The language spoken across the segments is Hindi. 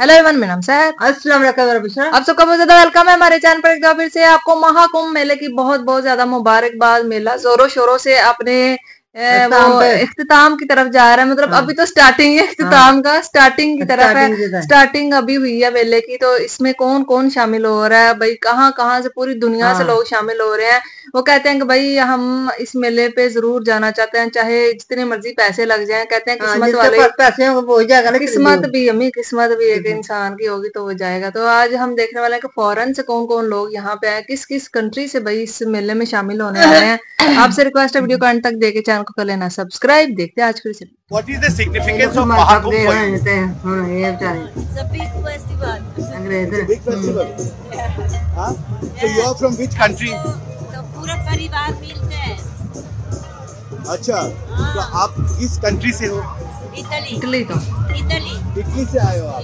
हेलो एवरीवन, मेरा नाम है। अस्सलाम वालेकुम। आप सबका बहुत ज्यादा वेलकम है हमारे चैनल पर। एक बार फिर से आपको महाकुंभ मेले की बहुत बहुत ज्यादा मुबारकबाद। मेला जोरों शोरों से अपने वो इख्तिताम की तरफ जा रहा है। मतलब अभी तो स्टार्टिंग है, इख्तिताम का स्टार्टिंग की तरफ है। स्टार्टिंग अभी हुई है मेले की। तो इसमें कौन कौन शामिल हो रहा है भाई, कहाँ कहाँ से पूरी दुनिया से लोग शामिल हो रहे हैं। वो कहते हैं कि भाई हम इस मेले पे जरूर जाना चाहते हैं, चाहे जितने मर्जी पैसे लग जाएं। कहते हैं किस्मत वाले पैसे हो जाएगा, किस्मत भी अम्मी, किस्मत भी एक इंसान की होगी तो वो जाएगा। तो आज हम देखने वाले हैं कि फॉरेन से कौन कौन लोग यहाँ पे आए, किस किस कंट्री से भाई इस मेले में शामिल होने वाले हैं। आपसे रिक्वेस्ट है वीडियो को अंत तक देखे, चैनल को कर लेना सब्सक्राइब। देखते हैं आज फिर से। What is the significance of Mahakumbh for you? It's a big festival. It's a big festival. Huh? So you are from which country? तो पूरा परिवार मिलते हैं। अच्छा, तो आप किस कंट्री से हो? इटली। इटली से आए हो आप?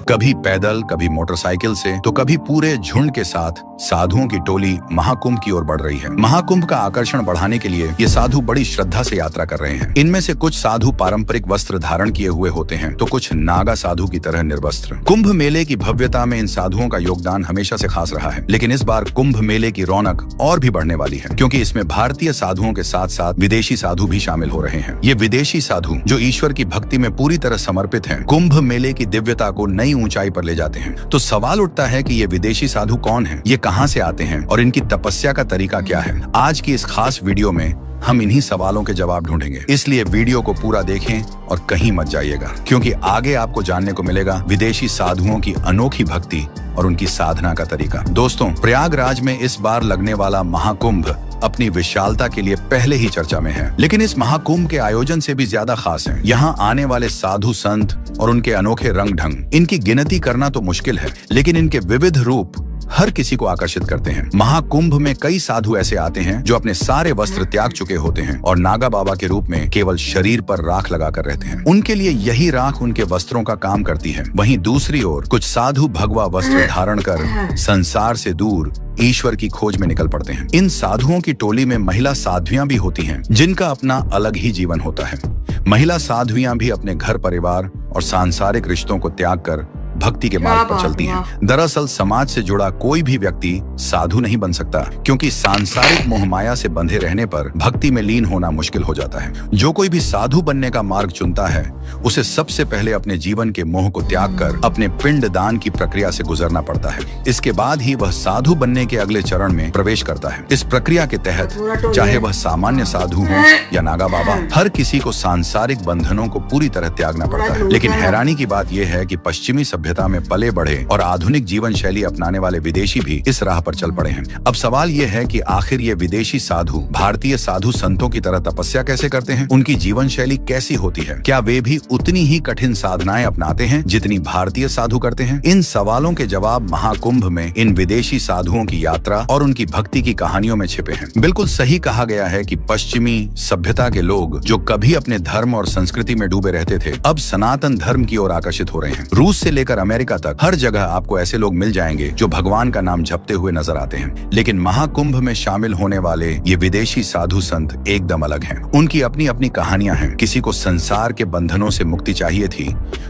कभी पैदल, कभी मोटरसाइकिल से, तो कभी पूरे झुंड के साथ साधुओं की टोली महाकुंभ की ओर बढ़ रही है। महाकुंभ का आकर्षण बढ़ाने के लिए ये साधु बड़ी श्रद्धा से यात्रा कर रहे हैं। इनमें से कुछ साधु पारंपरिक वस्त्र धारण किए हुए होते हैं, तो कुछ नागा साधु की तरह निर्वस्त्र। कुंभ मेले की भव्यता में इन साधुओं का योगदान हमेशा से खास रहा है, लेकिन इस बार कुंभ मेले की रौनक और भी बढ़ने वाली है, क्योंकि इसमें भारतीय साधुओं के साथ साथ विदेशी साधु भी शामिल हो रहे हैं। ये विदेशी साधु जो ईश्वर की भक्ति में पूरी तरह समर्पित हैं, कुंभ मेले की दिव्यता को नई ऊंचाई पर ले जाते हैं। तो सवाल उठता है कि ये विदेशी साधु कौन हैं, ये कहां से आते हैं और इनकी तपस्या का तरीका क्या है। आज की इस खास वीडियो में हम इन्हीं सवालों के जवाब ढूंढेंगे, इसलिए वीडियो को पूरा देखें और कहीं मत जाइएगा, क्योंकि आगे आपको जानने को मिलेगा विदेशी साधुओं की अनोखी भक्ति और उनकी साधना का तरीका। दोस्तों, प्रयागराज में इस बार लगने वाला महाकुंभ अपनी विशालता के लिए पहले ही चर्चा में है, लेकिन इस महाकुंभ के आयोजन से भी ज्यादा खास है यहाँ आने वाले साधु संत और उनके अनोखे रंग ढंग। इनकी गिनती करना तो मुश्किल है, लेकिन इनके विविध रूप हर किसी को आकर्षित करते हैं। महाकुंभ में कई साधु ऐसे आते हैं जो अपने सारे वस्त्र त्याग चुके होते हैं और नागा बाबा के रूप में केवल शरीर पर राख लगाकर रहते हैं। उनके लिए यही राख उनके वस्त्रों का काम करती है। वहीं दूसरी ओर कुछ साधु भगवा वस्त्र धारण कर संसार से दूर ईश्वर की खोज में निकल पड़ते हैं। इन साधुओं की टोली में महिला साध्वियां भी होती हैं, जिनका अपना अलग ही जीवन होता है। महिला साध्वियां भी अपने घर परिवार और सांसारिक रिश्तों को त्याग कर भक्ति के मार्ग पर चलती हैं। दरअसल समाज से जुड़ा कोई भी व्यक्ति साधु नहीं बन सकता, क्योंकि सांसारिक मोहमाया से बंधे रहने पर भक्ति में लीन होना मुश्किल हो जाता है। जो कोई भी साधु बनने का मार्ग चुनता है, उसे सबसे पहले अपने जीवन के मोह को त्याग कर अपने पिंड दान की प्रक्रिया से गुजरना पड़ता है। इसके बाद ही वह साधु बनने के अगले चरण में प्रवेश करता है। इस प्रक्रिया के तहत चाहे वह सामान्य साधु हो या नागा बाबा, हर किसी को सांसारिक बंधनों को पूरी तरह त्यागना पड़ता है। लेकिन हैरानी की बात यह है कि पश्चिमी सभ्यता में पले बढ़े और आधुनिक जीवन शैली अपनाने वाले विदेशी भी इस राह पर चल पड़े हैं। अब सवाल यह है कि आखिर ये विदेशी साधु भारतीय साधु संतों की तरह तपस्या कैसे करते हैं, उनकी जीवन शैली कैसी होती है, क्या वे भी उतनी ही कठिन साधनाएं अपनाते हैं जितनी भारतीय साधु करते हैं। इन सवालों के जवाब महाकुंभ में इन विदेशी साधुओं की यात्रा और उनकी भक्ति की कहानियों में छिपे हैं। बिल्कुल सही कहा गया है कि पश्चिमी सभ्यता के लोग जो कभी अपने धर्म और संस्कृति में डूबे रहते थे, अब सनातन धर्म की ओर आकर्षित हो रहे हैं। रूस से लेकर अमेरिका तक हर जगह आपको ऐसे लोग मिल जाएंगे जो भगवान का नाम जपते हुए नजर आते हैं। लेकिन महाकुंभ में शामिल होने वाले ये विदेशी साधु संत एकदम अलग हैं। उनकी अपनी अपनी कहानियां हैं। किसी को संसार के बंधनों से मुक्ति चाहिए थी,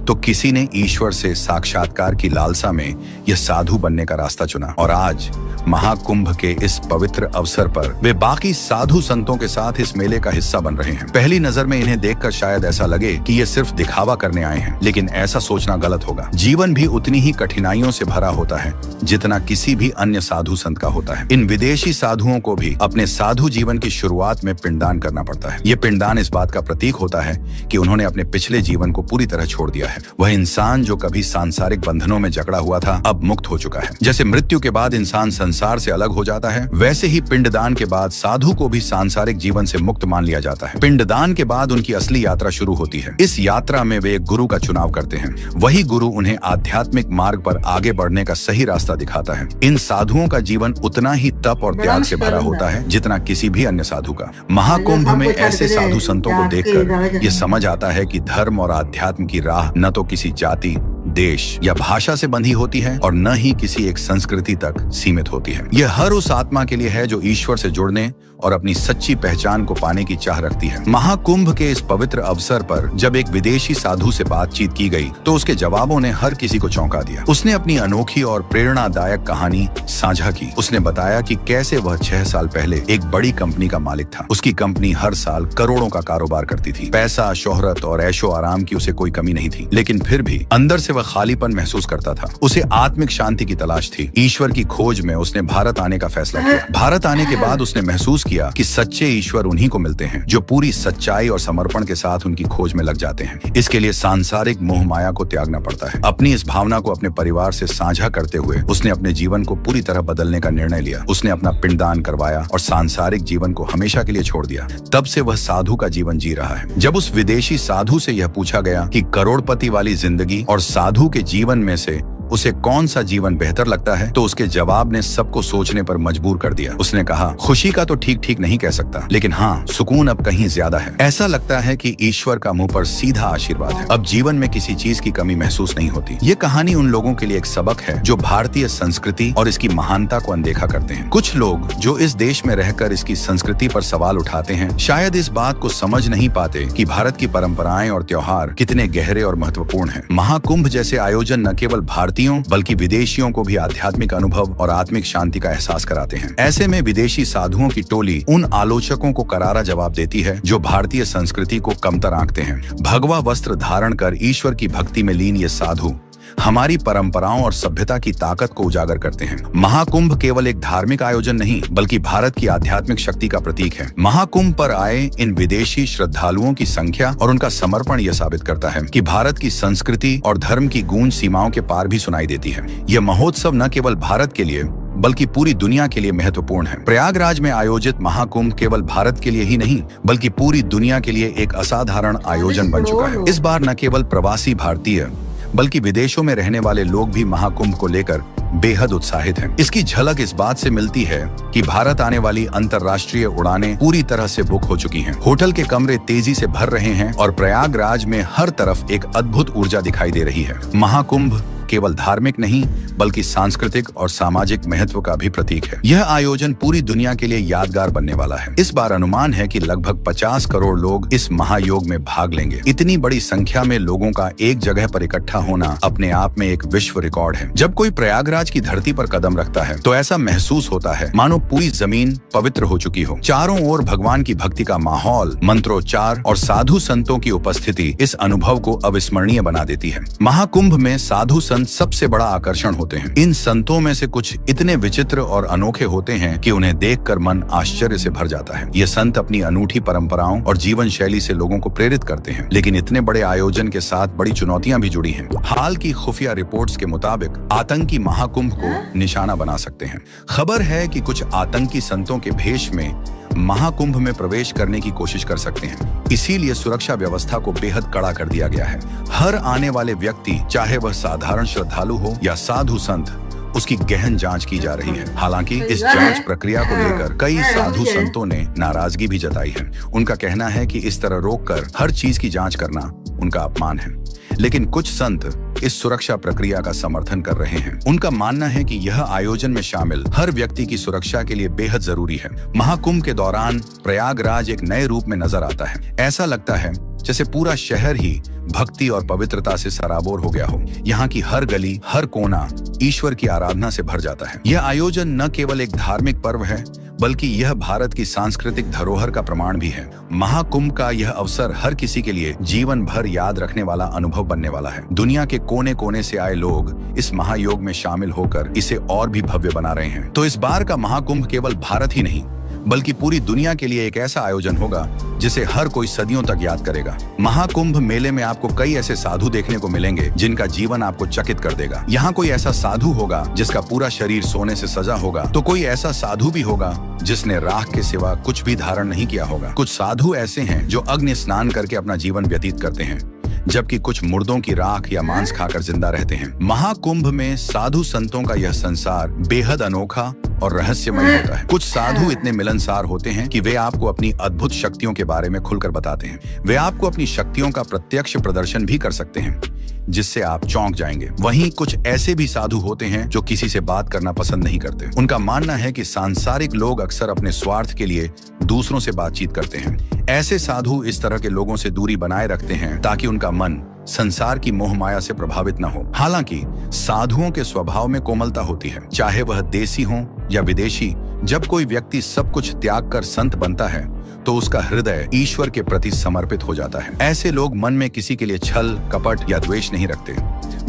तो किसी ने ईश्वर से साक्षात्कार की लालसा में यह साधु बनने का रास्ता चुना। और आज महाकुंभ के इस पवित्र अवसर पर वे बाकी साधु संतों के साथ इस मेले का हिस्सा बन रहे हैं। पहली नजर में इन्हें देखकर शायद ऐसा लगे कि ये सिर्फ दिखावा करने आए हैं, लेकिन ऐसा सोचना गलत होगा। जीवन भी उतनी ही कठिनाइयों से भरा होता है जितना किसी भी अन्य साधु संत का होता है। इन विदेशी साधुओं को भी अपने साधु जीवन की शुरुआत में पिंडदान करना पड़ता है। ये पिंडदान इस बात का प्रतीक होता है कि उन्होंने अपने पिछले जीवन को पूरी तरह छोड़ दिया है। वह इंसान जो कभी सांसारिक बंधनों में जकड़ा हुआ था, अब मुक्त हो चुका है। जैसे मृत्यु के बाद इंसान संसार से अलग हो जाता है, वैसे ही पिंडदान के बाद साधु को भी सांसारिक जीवन से मुक्त मान लिया जाता है। पिंडदान के बाद उनकी असली यात्रा शुरू होती है। इस यात्रा में वे एक गुरु का चुनाव करते हैं। वही गुरु उन्हें आध्यात्मिक मार्ग पर आगे बढ़ने का सही रास्ता दिखाता है। इन साधुओं का जीवन उतना ही तप और त्याग से भरा होता है जितना किसी भी अन्य साधु का। महाकुंभ में ऐसे साधु संतों को देखकर ये समझ आता है कि धर्म और आध्यात्म की राह न तो किसी जाति, देश या भाषा से बंधी होती है और न ही किसी एक संस्कृति तक सीमित होती है। यह हर उस आत्मा के लिए है जो ईश्वर से जुड़ने और अपनी सच्ची पहचान को पाने की चाह रखती है। महाकुंभ के इस पवित्र अवसर पर जब एक विदेशी साधु से बातचीत की गई तो उसके जवाबों ने हर किसी को चौंका दिया। उसने अपनी अनोखी और प्रेरणादायक कहानी साझा की। उसने बताया कि कैसे वह 6 साल पहले एक बड़ी कंपनी का मालिक था। उसकी कंपनी हर साल करोड़ों का कारोबार करती थी। पैसा, शोहरत और ऐशो आराम की उसे कोई कमी नहीं थी, लेकिन फिर भी अंदर से वह खालीपन महसूस करता था। उसे आत्मिक शांति की तलाश थी। ईश्वर की खोज में उसने भारत आने का फैसला किया। भारत आने के बाद उसने महसूस किया कि सच्चे ईश्वर उन्हीं को मिलते हैं जो पूरी सच्चाई और समर्पण के साथ उनकी खोज में लग जाते हैं। इसके लिए सांसारिक मोह माया को त्यागना पड़ता है। अपनी इस भावना को अपने परिवार से साझा करते हुए उसने अपने जीवन को पूरी तरह बदलने का निर्णय लिया। उसने अपना पिंडदान करवाया और सांसारिक जीवन को हमेशा के लिए छोड़ दिया। तब से वह साधु का जीवन जी रहा है। जब उस विदेशी साधु से यह पूछा गया कि करोड़पति वाली जिंदगी और साधु के जीवन में से उसे कौन सा जीवन बेहतर लगता है, तो उसके जवाब ने सबको सोचने पर मजबूर कर दिया। उसने कहा, खुशी का तो ठीक नहीं कह सकता, लेकिन हाँ, सुकून अब कहीं ज्यादा है। ऐसा लगता है कि ईश्वर का मुंह पर सीधा आशीर्वाद है। अब जीवन में किसी चीज की कमी महसूस नहीं होती। ये कहानी उन लोगों के लिए एक सबक है जो भारतीय संस्कृति और इसकी महानता को अनदेखा करते हैं। कुछ लोग जो इस देश में रहकर इसकी संस्कृति पर सवाल उठाते हैं, शायद इस बात को समझ नहीं पाते कि भारत की परंपराएं और त्योहार कितने गहरे और महत्वपूर्ण हैं। महाकुंभ जैसे आयोजन न केवल भारतीयों बल्कि विदेशियों को भी आध्यात्मिक अनुभव और आत्मिक शांति का एहसास कराते हैं। ऐसे में विदेशी साधुओं की टोली उन आलोचकों को करारा जवाब देती है जो भारतीय संस्कृति को कमतर आंकते हैं। भगवा वस्त्र धारण कर ईश्वर की भक्ति में लीन ये साधु हमारी परंपराओं और सभ्यता की ताकत को उजागर करते हैं। महाकुंभ केवल एक धार्मिक आयोजन नहीं बल्कि भारत की आध्यात्मिक शक्ति का प्रतीक है। महाकुंभ पर आए इन विदेशी श्रद्धालुओं की संख्या और उनका समर्पण यह साबित करता है कि भारत की संस्कृति और धर्म की गूंज सीमाओं के पार भी सुनाई देती है। यह महोत्सव न केवल भारत के लिए बल्कि पूरी दुनिया के लिए महत्वपूर्ण है। प्रयागराज में आयोजित महाकुंभ केवल भारत के लिए ही नहीं बल्कि पूरी दुनिया के लिए एक असाधारण आयोजन बन चुका है। इस बार न केवल प्रवासी भारतीय बल्कि विदेशों में रहने वाले लोग भी महाकुंभ को लेकर बेहद उत्साहित हैं। इसकी झलक इस बात से मिलती है कि भारत आने वाली अंतर्राष्ट्रीय उड़ानें पूरी तरह से बुक हो चुकी हैं। होटल के कमरे तेजी से भर रहे हैं और प्रयागराज में हर तरफ एक अद्भुत ऊर्जा दिखाई दे रही है। महाकुंभ केवल धार्मिक नहीं बल्कि सांस्कृतिक और सामाजिक महत्व का भी प्रतीक है। यह आयोजन पूरी दुनिया के लिए यादगार बनने वाला है। इस बार अनुमान है कि लगभग 50 करोड़ लोग इस महायोग में भाग लेंगे। इतनी बड़ी संख्या में लोगों का एक जगह पर इकट्ठा होना अपने आप में एक विश्व रिकॉर्ड है। जब कोई प्रयागराज की धरती पर कदम रखता है तो ऐसा महसूस होता है मानो पूरी जमीन पवित्र हो चुकी हो। चारों ओर भगवान की भक्ति का माहौल, मंत्रोच्चार और साधु संतों की उपस्थिति इस अनुभव को अविस्मरणीय बना देती है। महाकुंभ में साधु सबसे बड़ा आकर्षण होते हैं। इन संतों में से कुछ इतने विचित्र और अनोखे होते हैं कि उन्हें देखकर मन आश्चर्य से भर जाता है। ये संत अपनी अनूठी परंपराओं और जीवन शैली से लोगों को प्रेरित करते हैं, लेकिन इतने बड़े आयोजन के साथ बड़ी चुनौतियां भी जुड़ी हैं। हाल की खुफिया रिपोर्ट्स के मुताबिक आतंकी महाकुंभ को निशाना बना सकते हैं। खबर है कि कुछ आतंकी संतों के भेष में महाकुंभ में प्रवेश करने की कोशिश कर सकते हैं। इसीलिए सुरक्षा व्यवस्था को बेहद कड़ा कर दिया गया है। हर आने वाले व्यक्ति, चाहे वह साधारण श्रद्धालु हो या साधु संत, उसकी गहन जांच की जा रही है। हालांकि इस जांच प्रक्रिया को लेकर कई साधु संतों ने नाराजगी भी जताई है। उनका कहना है कि इस तरह रोककर हर चीज की जांच करना उनका अपमान है। लेकिन कुछ संत इस सुरक्षा प्रक्रिया का समर्थन कर रहे हैं। उनका मानना है कि यह आयोजन में शामिल हर व्यक्ति की सुरक्षा के लिए बेहद जरूरी है। महाकुंभ के दौरान प्रयागराज एक नए रूप में नजर आता है। ऐसा लगता है जैसे पूरा शहर ही भक्ति और पवित्रता से सराबोर हो गया हो। यहाँ की हर गली, हर कोना ईश्वर की आराधना से भर जाता है। यह आयोजन न केवल एक धार्मिक पर्व है बल्कि यह भारत की सांस्कृतिक धरोहर का प्रमाण भी है। महाकुंभ का यह अवसर हर किसी के लिए जीवन भर याद रखने वाला अनुभव बनने वाला है। दुनिया के कोने कोने से आए लोग इस महायोग में शामिल होकर इसे और भी भव्य बना रहे हैं। तो इस बार का महाकुंभ केवल भारत ही नहीं बल्कि पूरी दुनिया के लिए एक ऐसा आयोजन होगा जिसे हर कोई सदियों तक याद करेगा। महाकुंभ मेले में आपको कई ऐसे साधु देखने को मिलेंगे जिनका जीवन आपको चकित कर देगा। यहाँ कोई ऐसा साधु होगा जिसका पूरा शरीर सोने से सजा होगा, तो कोई ऐसा साधु भी होगा जिसने राख के सिवा कुछ भी धारण नहीं किया होगा। कुछ साधु ऐसे हैं जो अग्नि स्नान करके अपना जीवन व्यतीत करते हैं, जबकि कुछ मुर्दों की राख या मांस खाकर जिंदा रहते हैं। महाकुंभ में साधु संतों का यह संसार बेहद अनोखा और रहस्यमय होता है। कुछ साधु इतने मिलनसार होते हैं कि वे आपको अपनी अद्भुत शक्तियों के बारे में खुलकर बताते हैं। वे आपको अपनी शक्तियों का प्रत्यक्ष प्रदर्शन भी कर सकते हैं, जिससे आप चौंक जाएंगे। वहीं कुछ ऐसे भी साधु होते हैं जो किसी से बात करना पसंद नहीं करते। उनका मानना है कि सांसारिक लोग अक्सर अपने स्वार्थ के लिए दूसरों से बातचीत करते हैं। ऐसे साधु इस तरह के लोगों से दूरी बनाए रखते हैं ताकि उनका मन संसार की मोह माया से प्रभावित न हो। हालांकि साधुओं के स्वभाव में कोमलता होती है, चाहे वह देसी हो या विदेशी। जब कोई व्यक्ति सब कुछ त्याग कर संत बनता है तो उसका हृदय ईश्वर के प्रति समर्पित हो जाता है। ऐसे लोग मन में किसी के लिए छल, कपट या द्वेष नहीं रखते।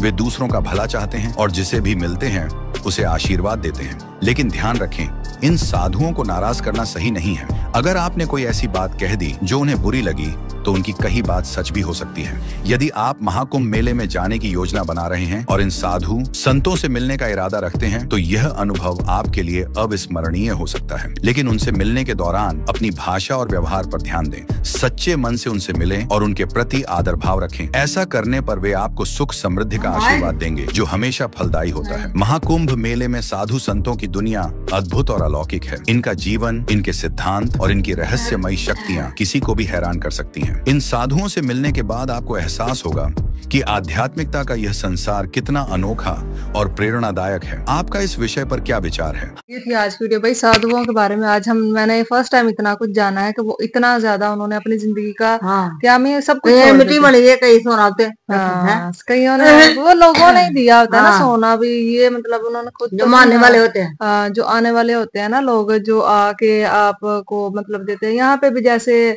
वे दूसरों का भला चाहते हैं और जिसे भी मिलते हैं उसे आशीर्वाद देते हैं। लेकिन ध्यान रखें, इन साधुओं को नाराज करना सही नहीं है। अगर आपने कोई ऐसी बात कह दी जो उन्हें बुरी लगी तो उनकी कही बात सच भी हो सकती है। यदि आप महाकुंभ मेले में जाने की योजना बना रहे हैं और इन साधु संतों से मिलने का इरादा रखते हैं तो यह अनुभव आपके लिए अविस्मरणीय हो सकता है। लेकिन उनसे मिलने के दौरान अपनी भाषा और व्यवहार पर ध्यान दें। सच्चे मन से उनसे मिलें और उनके प्रति आदर भाव रखें। ऐसा करने पर वे आपको सुख समृद्धि का आशीर्वाद देंगे जो हमेशा फलदायी होता है। महाकुंभ मेले में साधु संतों की दुनिया अद्भुत और अलौकिक है। इनका जीवन, इनके सिद्धांत और इनकी रहस्यमयी शक्तियाँ किसी को भी हैरान कर सकती हैं। इन साधुओं से मिलने के बाद आपको एहसास होगा कि आध्यात्मिकता का यह संसार कितना अनोखा और प्रेरणादायक है। आपका इस विषय पर क्या विचार है? ये थी आज वीडियो भाई साधुओं के बारे में। आज मैंने फर्स्ट टाइम इतना कुछ जाना है कि वो इतना ज्यादा उन्होंने अपनी जिंदगी का क्या में सब कुछ मिट्टी बनी है, कई सोना होते हैं, कईयों ने वो लोगों ने दिया होता है ना सोना भी। ये मतलब उन्होंने खुद जो आने वाले होते हैं, जो आने वाले होते हैं ना लोग, जो आके आपको मतलब देते हैं। यहाँ पे भी जैसे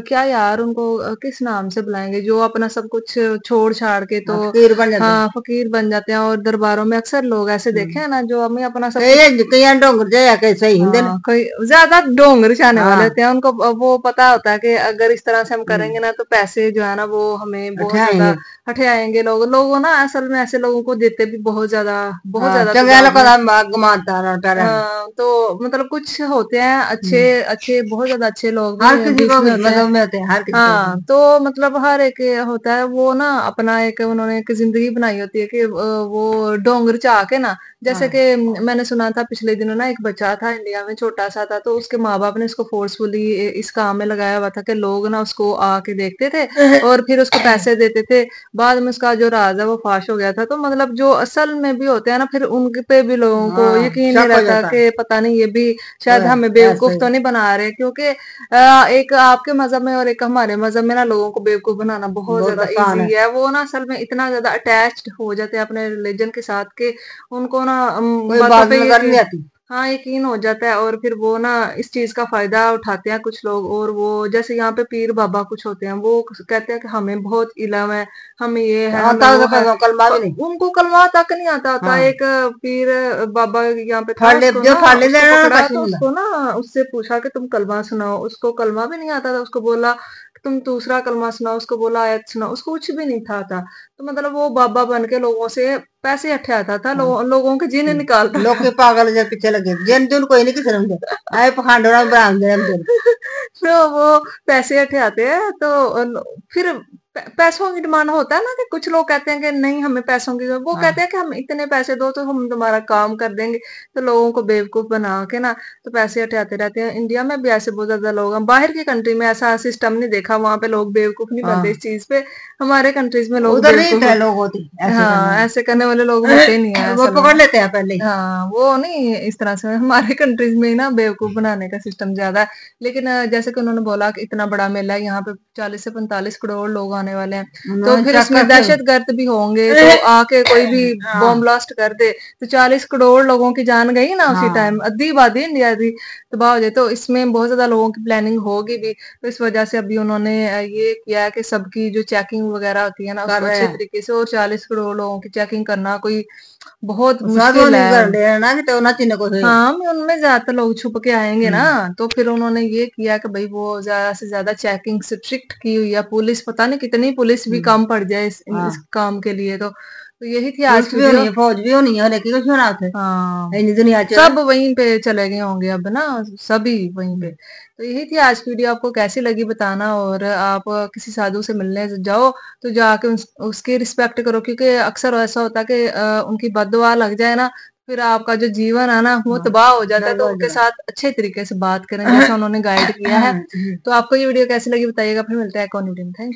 क्या यार उनको किस नाम से बुलाएंगे, जो अपना सब कुछ छोड़ छाड़ के तो फकीर बन जाते हैं। फकीर बन जाते हैं। और दरबारों में अक्सर लोग ऐसे देखे हैं ना जो हमें अपना सब डोंगर जाया कैसे हिंदे कोई ज्यादा डोंगर जाने वाले होते हैं। उनको वो पता होता है कि अगर इस तरह से हम करेंगे ना तो पैसे जो है ना वो हमें बहुत ज्यादा हटे आएंगे। लोगों ना असल में ऐसे लोगों को देते भी बहुत ज्यादा तो मतलब कुछ होते हैं अच्छे बहुत ज्यादा अच्छे लोग हर किसी को मतलब में होते हैं, हर किसी हाँ। तो मतलब हर एक होता है वो ना अपना एक उन्होंने एक जिंदगी बनाई होती है कि वो डोंगर चाह के ना, जैसे कि मैंने सुना था पिछले दिनों ना एक बच्चा था इंडिया में, छोटा सा था, तो उसके माँ बाप ने उसको फोर्सफुली इस काम में लगाया हुआ था कि लोग ना उसको आके देखते थे और फिर उसको पैसे देते थे। बाद में उसका जो राज है वो फाश हो गया था। तो मतलब जो असल में भी होते हैं ना, फिर उनके पे भी लोगों को यकीन नहीं रहता कि पता नहीं ये भी शायद हमें बेवकूफ तो नहीं बना रहे। क्योंकि एक आपके मजहब में और एक हमारे मजहब में ना लोगों को बेवकूफ बनाना बहुत ज्यादा इजी है। वो ना असल में इतना ज्यादा अटैच्ड हो जाते हैं अपने रिलीजन के साथ के उनको ना बातों पे हाँ यकीन हो जाता है। और फिर वो ना इस चीज का फायदा उठाते हैं कुछ लोग। और वो जैसे यहाँ पे पीर बाबा कुछ होते हैं, वो कहते हैं कि हमें बहुत इल्म है, हमें ये है, उनको कलमा तक नहीं आता होता। एक पीर बाबा यहाँ पे था, उसको ना उससे पूछा कि तुम कलमा सुनाओ, उसको कलमा भी नहीं आता था। उसको बोला तुम दूसरा कलमा सुनाओ, उसको बोला आयत सुनाओ, उसको कुछ भी नहीं था। तो मतलब वो बाबा बन के लोगों से पैसे हटाता था, लोगों के जिन निकालता। लोग के पागल जब पीछे लगे जिन कोई नहीं किसी ने आए पखांडोरा बना दे तो वो पैसे हटाते हैं। तो फिर पैसों की डिमांड होता है ना कि कुछ लोग कहते हैं कि नहीं हमें पैसों की, वो कहते हैं कि हम इतने पैसे दो तो हम तुम्हारा काम कर देंगे। तो लोगों को बेवकूफ बना के ना तो पैसे हटाते रहते हैं। इंडिया में भी ऐसे बहुत ज्यादा लोग हैं। बाहर की कंट्री में ऐसा सिस्टम नहीं देखा, वहां पे लोग बेवकूफ नहीं बनते इस चीज पे। हमारे कंट्रीज में लोग ऐसे करने वाले लोग होते नहीं है, वो पकड़ लेते हैं पहले। हाँ वो नहीं इस तरह से हमारे कंट्रीज में ना बेवकूफ बनाने का सिस्टम ज्यादा है। लेकिन जैसे कि उन्होंने बोला कि इतना बड़ा मेला है, यहाँ पे 40 से 45 करोड़ लोग आने वाले हैं। तो फिर इसमें दहशतगर्द भी होंगे, तो आके कोई भी बॉम्ब ब्लास्ट कर दे तो 40 करोड़ लोगों की जान गई ना उसी टाइम। अद्धी आबादी इंडिया की तबाह हो जाए। तो इसमें बहुत ज्यादा लोगों की प्लानिंग होगी भी। तो इस वजह से अभी उन्होंने ये किया है कि सबकी जो चेकिंग वगैरह होती है ना उसको अच्छे तरीके से, और 40 करोड़ लोगों की चेकिंग करना कोई बहुत मुश्किल है। हाँ उनमें ज्यादातर लोग छुप के आएंगे ना। तो फिर उन्होंने ये किया कि भाई वो ज्यादा से ज्यादा चेकिंग स्ट्रिक्ट की हुई है। पुलिस पता नहीं कितनी पुलिस भी कम पड़ जाए इस काम के लिए। तो यही थी आज की वीडियो। फौज भी होनी है, लेकिन कुछ होना थे। हाँ दुनिया सब वहीं पे चले गए होंगे अब ना, सभी वहीं पे। तो यही थी आज की वीडियो। आपको कैसी लगी बताना। और आप किसी साधु से मिलने जाओ तो जाके उसकी रिस्पेक्ट करो, क्योंकि अक्सर ऐसा होता है कि उनकी बददुआ लग जाए ना फिर आपका जो जीवन है ना वो तबाह हो जाता है। तो उनके साथ अच्छे तरीके से बात करें जैसा उन्होंने गाइड किया है। तो आपको ये वीडियो कैसी लगी बताइएगा। फिर मिलते हैं कौन वीडियो में। Thank you.